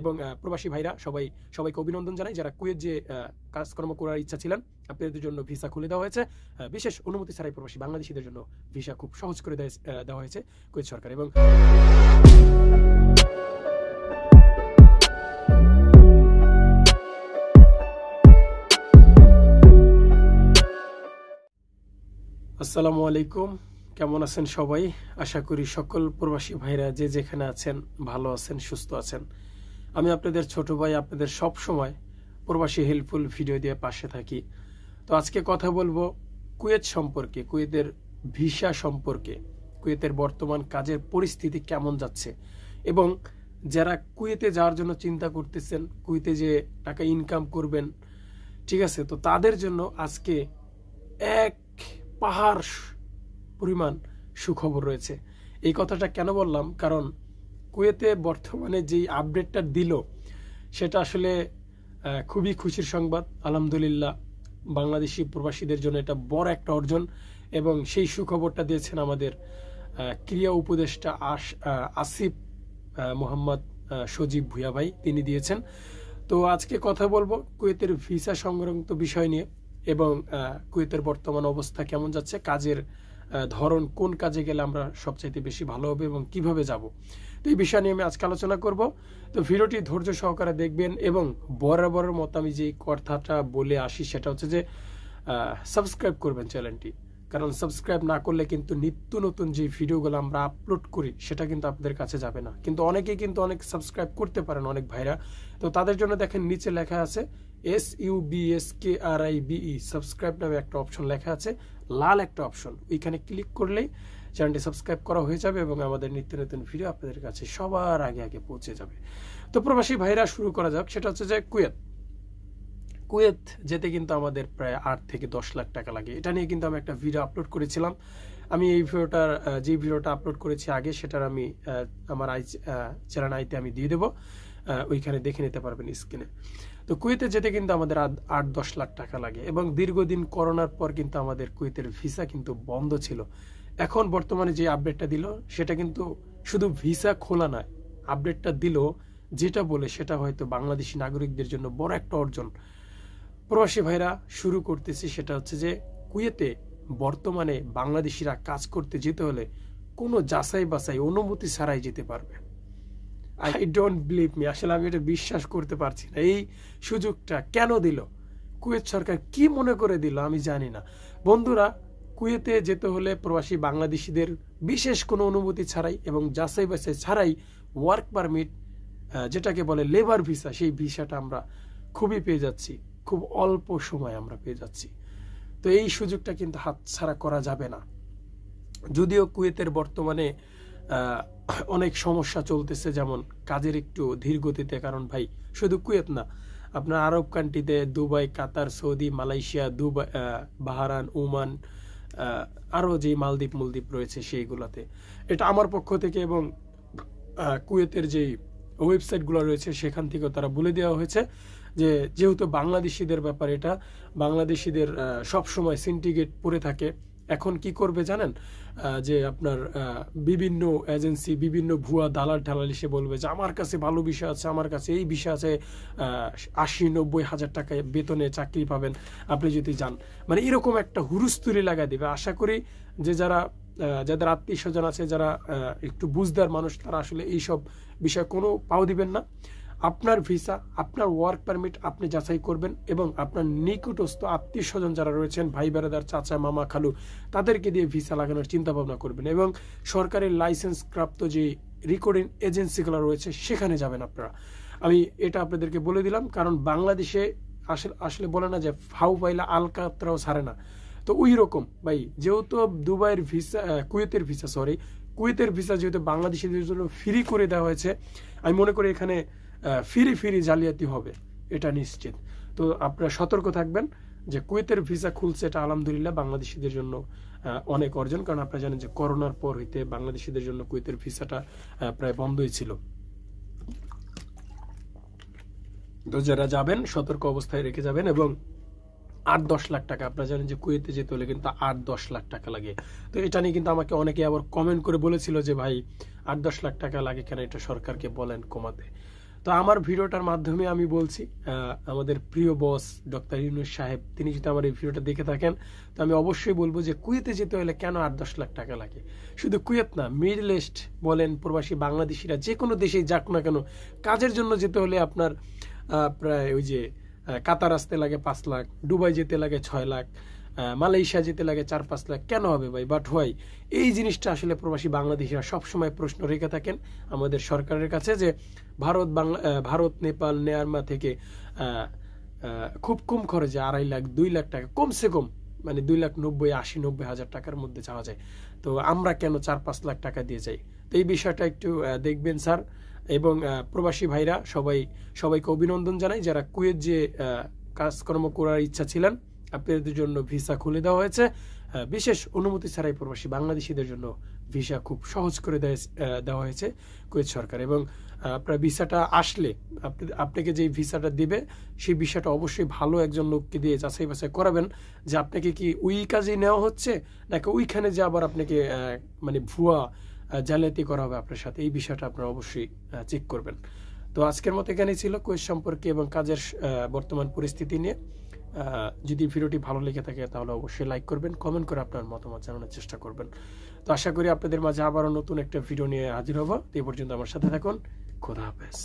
এবং প্রবাসী ভাইরা সবাইকে অভিনন্দন জানাই যারা কুয়েত যে কাজকর্ম করার ইচ্ছা ছিলেন, আপনাদের জন্য ভিসা খুলে দেওয়া হয়েছে। বিশেষ অনুমতি ছাড়াই প্রবাসী বাংলাদেশিদের জন্য ভিসা খুব সহজ করে দেওয়া হয়েছে কুয়েত সরকার। এবং আসসালামু আলাইকুম, কেমন আছেন সবাই? আশা করি সকল প্রবাসী ভাইরা যে যেখানে আছেন ভালো আছেন, সুস্থ আছেন। আমি আপনাদের ছোট ভাই, আপনাদের সব সময় প্রবাসী হেল্পফুল ভিডিও দিয়ে পাশে থাকি। তো আজকে কথা বলবো কুয়েত সম্পর্কে, কুয়েতের ভিসা সম্পর্কে, কুয়েতের বর্তমান কাজের পরিস্থিতি কেমন যাচ্ছে, এবং যারা কুয়েতে যাওয়ার জন্য চিন্তা করতেছেন, কুয়েতে যে টাকা ইনকাম করবেন, ঠিক আছে, তো তাদের জন্য আজকে এক পাহাড় পরিমাণ সুখবর রয়েছে। এই কথাটা কেন বললাম, কারণ কুয়েতে বর্তমানে যেই আপডেটটা দিল সেটা আসলে খুবই খুশির সংবাদ। আলহামদুলিল্লাহ, বাংলাদেশি প্রবাসীদের জন্য এটা বড় একটা অর্জন, এবং সেই সুখবরটা দিয়েছেন আমাদের ক্রিয়া উপদেষ্টা আসিফ মোহাম্মদ সজীব ভুঁইয়া ভাই, তিনি দিয়েছেন। তো আজকে কথা বলবো কুয়েতের ভিসা সংক্রান্ত বিষয় নিয়ে, এবং কুয়েতের বর্তমান অবস্থা কেমন যাচ্ছে, কাজের ধরন, কোন কাজে গেলে আমরা সবচাইতে বেশি ভালো হবে এবং কিভাবে যাব। তো এই বিষয় নিয়ে আমি আজকে আলোচনা করব। তো ভিডিওটি ধৈর্য সহকারে দেখবেন, এবং বরাবরের মতো আমি যে কথাটা বলে আসি সেটা হচ্ছে যে সাবস্ক্রাইব করবেন চ্যানেলটি, কারণ সাবস্ক্রাইব না করলে কিন্তু নিত্য নতুন যে ভিডিওগুলো আমরা আপলোড করি সেটা কিন্তু আপনাদের কাছে যাবে না। কিন্তু অনেকেই কিন্তু অনেক সাবস্ক্রাইব করতে পারেন, অনেক ভাইরা। তো তাদের জন্য দেখেন নিচে লেখা আছে SUBSKRIBE, সাবস্ক্রাইব নামে একটা অপশন লেখা আছে, লাল একটা অপশন, ওইখানে ক্লিক করলেই চ্যানেলটি সাবস্ক্রাইব করা হয়ে যাবে, এবং আমাদের নিত্য নতুন ভিডিও আপনাদের কাছে সবার আগে আগে পৌঁছে যাবে। তো প্রবাসী ভাইরা, শুরু করা যাক। সেটা হচ্ছে যে কুয়েত যেতে কিন্তু আমাদের প্রায় 8 থেকে 10 লাখ টাকা লাগে। এটা নিয়ে কিন্তু আমি একটা ভিডিও আপলোড করেছিলাম। আমি এই যে ভিডিওটা আপলোড করেছি আগে, সেটার আমি আমার চ্যানেল আইতে আমি দিয়ে দেবো, ওইখানে দেখে নিতে পারবেন স্ক্রিনে। তো কুয়েতে যেতে কিন্তু আমাদের 8-10 লাখ টাকা লাগে, এবং দীর্ঘদিন করোনার পর কিন্তু আমাদের কুয়েতের ভিসা কিন্তু বন্ধ ছিল। এখন বর্তমানে যে আপডেটটা দিল সেটা কিন্তু শুধু ভিসা খোলা নয়, আপডেটটা দিল যেটা বলে সেটা হয়তো বাংলাদেশি নাগরিকদের জন্য বড় একটা অর্জন। প্রবাসী ভাইরা, শুরু করতেছি। সেটা হচ্ছে যে কুয়েতে বর্তমানে বাংলাদেশিরা কাজ করতে যেতে হলে কোনো যাচাই বাছাই অনুমতি ছাড়াই যেতে পারবে। আই ডোন্ট বিলিভ মি, আসলে আমি এটা বিশ্বাস করতে পারছি না। এই সুযোগটা কেন দিল কুয়েত সরকার, কি মনে করে দিল আমি জানি না। বন্ধুরা, কুয়েতে যেতে হলে প্রবাসী বাংলাদেশিদের বিশেষ কোনো অনুমতি ছাড়াই এবং যাচাই বাছাই ছাড়াই ওয়ার্ক পারমিট, যেটাকে বলে লেবার ভিসা, সেই ভিসাটা আমরা খুবই পেয়ে যাচ্ছি, খুব অল্প সময় আমরা পেয়ে যাচ্ছি। তো এই সুযোগটা কিন্তু হাতছাড়া করা যাবে না। যদিও কুয়েতের বর্তমানে অনেক সমস্যা চলতেছে, যেমন কাজের একটু ধীর গতিতে, কারণ ভাই শুধু কুয়েত না, আপনার আরব কান্ট্রিতে Dubai, Qatar, Saudi, Malaysia, Dubai, Bahrain, Oman, আরও যে মালদ্বীপ রয়েছে সেইগুলোতে, এটা আমার পক্ষ থেকে এবং কুয়েতের যেই ওয়েবসাইটগুলো রয়েছে সেখান থেকেও তারা বলে দেওয়া হয়েছে যে যেহেতু বাংলাদেশিদের ব্যাপার, এটা বাংলাদেশিদের সবসময় সিন্ডিকেট পড়ে থাকে। এখন কি করবে জানেন, যে আপনার বিভিন্ন এজেন্সি, বিভিন্ন ভুয়া দালাল ঠালাল এসে বলবে যে আমার কাছে ভালো বিষয় আছে, আমার কাছে এই বিষয় আছে, 80-90 হাজার টাকায় বেতনে চাকরি পাবেন আপনি যদি যান। মানে এরকম একটা হুরুস্তুরি লাগাই দিবে। আশা করি যে যাদের আত্মীয় স্বজন আছে, যারা একটু বুঝদার মানুষ, তারা আসলে এইসব বিষয় কোনো পাও দিবেন না। আপনার ভিসা, আপনার ওয়ার্ক পারমিট আপনি যাচাই করবেন, এবং আপনার নিকটস্থ আত্মীয় স্বজন যারা রয়েছেন, ভাই বেড়াদার, চাচা, মামা, খালু, তাদেরকে দিয়ে ভিসা লাগানোর চিন্তা ভাবনা করবেন, এবং সরকারের লাইসেন্স প্রাপ্ত যে রেকর্ডিং এজেন্সিগুলো রয়েছে সেখানে যাবেন আপনারা। আমি এটা আপনাদেরকে বলে দিলাম, কারণ বাংলাদেশে আসলে বলে না যে ফাউ পাইলা আলকাতরাও ছাড়ে না। তো ওই রকম ভাই, যেহেতু দুবাইয়ের ভিসা, কুয়েতের ভিসা যেহেতু বাংলাদেশিদের জন্য ফ্রি করে দেওয়া হয়েছে, আমি মনে করি এখানে ফ্রি জালিয়াতি হবে, এটা নিশ্চিত। তো আপনারা সতর্ক থাকবেন যে কুয়েতের ভিসা খুলছে, এটা আলহামদুলিল্লাহ বাংলাদেশিদের জন্য অনেক অর্জন, কারণ আপনারা জানেন যে করোনার পর হইতে বাংলাদেশিদের জন্য কুয়েতের ভিসাটা প্রায় বন্ধই ছিল। তো যারা যাবেন সতর্ক অবস্থায় রেখে যাবেন, এবং 8-10 লাখ টাকা, আপনারা জানেন যে কুয়েতে যেতে হলে কিন্তু 8-10 লাখ টাকা লাগে। তো এটা নিয়ে কিন্তু আমাকে অনেকে আবার কমেন্ট করে বলেছিল যে ভাই 8-10 লাখ টাকা লাগে কেন, এটা সরকারকে বলেন কমাতে। তো আমার ভিডিওটার মাধ্যমে আমি বলছি আমাদের প্রিয় বস ডক্টর ইউনূস সাহেব, তিনি যদি আমার এই ভিডিওটা দেখে থাকেন, তো আমি অবশ্যই বলবো যে কুয়েতে যেতে হলে কেন 8-10 লাখ টাকা লাগে। শুধু কুয়েত না, মিডল ইস্ট বলেন, প্রবাসী বাংলাদেশিরা যে কোনো দেশেই যাক না কেন, কাজের জন্য যেতে হলে আপনার প্রায় ওই যে কাতার আসতে লাগে 5 লাখ, দুবাই যেতে লাগে 6 লাখ, মালয়েশিয়া যেতে লাগে 4-5 লাখ। কেন হবে ভাই? But why? এই জিনিসটা আসলে প্রবাসী বাংলাদেশিরা সবসময় প্রশ্ন রেখে থাকেন আমাদের সরকারের কাছে, যে ভারত, নেপাল, মিয়ানমার থেকে খুব কম খরচে 2.5 লাখ 2 লাখ টাকা কমসে কম, মানে 2,90,000-80,000 টাকার মধ্যে যাওয়া যায়। তো আমরা কেন 4-5 লাখ টাকা দিয়ে যাই? তো এই বিষয়টা একটু দেখবেন স্যার। এবং প্রবাসী ভাইরা সবাইকে অভিনন্দন জানাই, যারা কুয়েত যে কাজকর্ম করার ইচ্ছা ছিলেন, আপনাদের জন্য ভিসা খুলে দেওয়া হয়েছে। বিশেষ অনুমতি ছাড়াই প্রবাসী বাংলাদেশিদের জন্য ভিসা খুব সহজ করে দেওয়া হয়েছে কুয়েত সরকার। এবং আপনার ভিসাটা আসলে আপনাকে যে ভিসাটা দিবে, সেই ভিসাটা অবশ্যই ভালো একজন লোককে দিয়ে যাচাই বাছাই করাবেন যে আপনাকে কি ওই কাজে নেওয়া হচ্ছে, নাকি ওইখানে যে আবার আপনাকে মানে ভুয়া জালিয়াতি করা হবে আপনার সাথে। এই বিষয়টা আপনারা অবশ্যই চেক করবেন। তো আজকের মতো এখানেই ছিল কুয়েত সম্পর্কে এবং কাজের বর্তমান পরিস্থিতি নিয়ে। যদি ভিডিওটি ভালো লেগে থাকে তাহলে অবশ্যই লাইক করবেন, কমেন্ট করে আপনার মতামত জানানোর চেষ্টা করবেন। তো আশা করি আপনাদের মাঝে আবারও নতুন একটা ভিডিও নিয়ে হাজির হব। এই পর্যন্ত আমার সাথে থাকুন। খোদা হাফেজ।